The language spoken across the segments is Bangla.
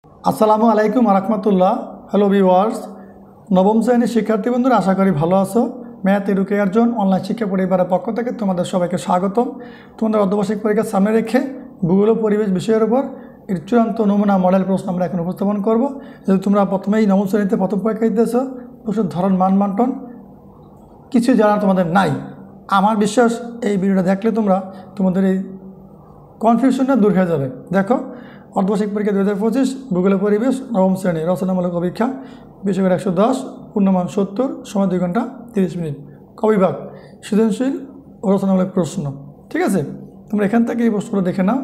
আসসালামু আলাইকুম রাহমাতুল্লাহ। হ্যালো ভিউয়ার্স, নবম শ্রেণীর শিক্ষার্থী বন্ধুরা, আশা করি ভালো আছো। ম্যাথ এডুকেশন অনলাইন শিক্ষা পরিবারের পক্ষ থেকে তোমাদের সবাইকে স্বাগতম। তোমাদের অর্ধবার্ষিক পরীক্ষার সামনে রেখে ভূগোল ও পরিবেশ বিষয়ের উপর এর চূড়ান্ত নমুনা মডেল প্রশ্ন আমরা এখন উপস্থাপন করব। যেহেতু তোমরা প্রথমেই নবম শ্রেণীতে প্রথম পরীক্ষা দিতেছো, প্রশ্নের ধরন মান বন্টন কিছু জানা তোমাদের নাই। আমার বিশ্বাস এই ভিডিওটা দেখলে তোমাদের এই কনফিউশনটা দূর হয়ে যাবে। দেখো, অর্ধবার্ষিক পরীক্ষা 2025 ভূগোল ও পরিবেশ নবম শ্রেণী, রচনামূলক অপেক্ষা, বিষয় 110, পূর্ণমান 70, সময় 2 ঘন্টা 30 মিনিট, কবিভাগ, সৃজনশীল ও রচনামূলক প্রশ্ন। ঠিক আছে, তোমরা এখান থেকে এই প্রশ্নগুলো দেখে নাও।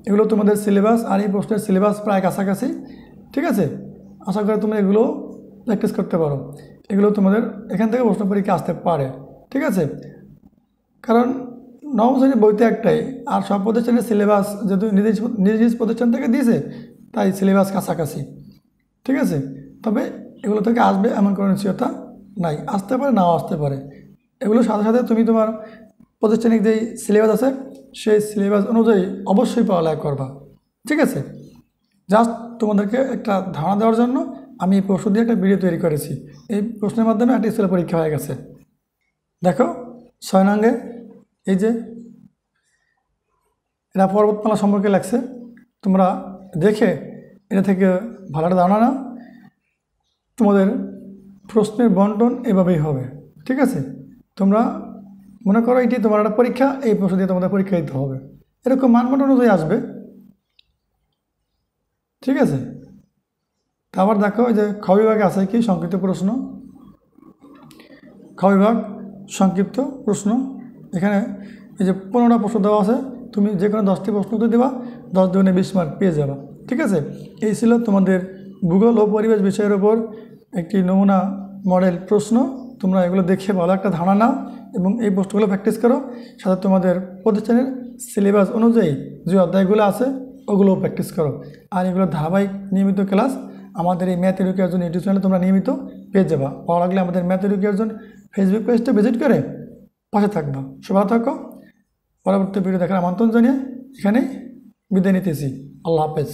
এগুলো তোমাদের সিলেবাস, আর এই প্রশ্নের সিলেবাস প্রায় কাছাকাছি। ঠিক আছে, আশা করি তোমরা এগুলো প্র্যাকটিস করতে পারো। এগুলো তোমাদের এখান থেকে প্রশ্ন পরীক্ষা আসতে পারে। ঠিক আছে, কারণ নবম শ্রেণীর বইতে একটাই, আর সব প্রতিষ্ঠানের সিলেবাস যেহেতু নিজ নিজ প্রতিষ্ঠান থেকে দিয়েছে, তাই সিলেবাস কাছাকাছি। ঠিক আছে, তবে এগুলো থেকে আসবে এমন কোনো নিশ্চয়তা নাই, আসতে পারে নাও আসতে পারে। এগুলোর সাথে সাথে তুমি তোমার প্রতিষ্ঠানিক যেই সিলেবাস আছে সেই সিলেবাস অনুযায়ী অবশ্যই পড়ালেখা করবা। ঠিক আছে, জাস্ট তোমাদেরকে একটা ধারণা দেওয়ার জন্য আমি এই প্রশ্ন দিয়ে একটা ভিডিও তৈরি করেছি। এই প্রশ্নের মাধ্যমে একটা স্কুলের পরীক্ষা হয়ে গেছে। দেখো 6 নঙ্গে এই যে এরা পর্বতমালা সম্পর্কে লেখছে, তোমরা দেখে এটা থেকে ভালো একটা ধারণা নাও। তোমাদের প্রশ্নের বন্টন এভাবেই হবে। ঠিক আছে, তোমরা মনে করো এটি তোমার একটা পরীক্ষা, এই প্রশ্ন দিয়ে তোমাদের পরীক্ষা দিতে হবে, এরকম মান বন্টন অনুযায়ী আসবে। ঠিক আছে, তারপর দেখো যে খ বিভাগে আছে কি সংক্ষিপ্ত প্রশ্ন। খ বিভাগ সংক্ষিপ্ত প্রশ্ন, এখানে এই যে 15টা প্রশ্ন দেওয়া আছে, তুমি যে কোনো 10টি প্রশ্ন উত্তর দেবা, 10 দুগুণে 20 মার্ক পেয়ে যাবা। ঠিক আছে, এই ছিল তোমাদের ভূগোল ও পরিবেশ বিষয়ের উপর একটি নমুনা মডেল প্রশ্ন। তোমরা এগুলো দেখে ভালো একটা ধারণা নাও এবং এই প্রশ্নগুলো প্র্যাকটিস করো। সাথে তোমাদের প্রতিষ্ঠানের সিলেবাস অনুযায়ী যে অধ্যায়গুলো আছে ওগুলোও প্র্যাকটিস করো। আর এগুলো ধারাবাহিক নিয়মিত ক্লাস আমাদের এই ম্যাথ এডুকেশন ইউটিউব চ্যানেলে তোমরা নিয়মিত পেয়ে যাবা। ভালো লাগলে আমাদের ম্যাথ এডুকেশন ফেসবুক পেজটা ভিজিট করে পাশে থাকবা। সবাই থাকো। পরবর্তী ভিডিও দেখার আমন্ত্রণ জানিয়ে এখানেই বিদায় নিতেছি। আল্লাহ হাফেজ।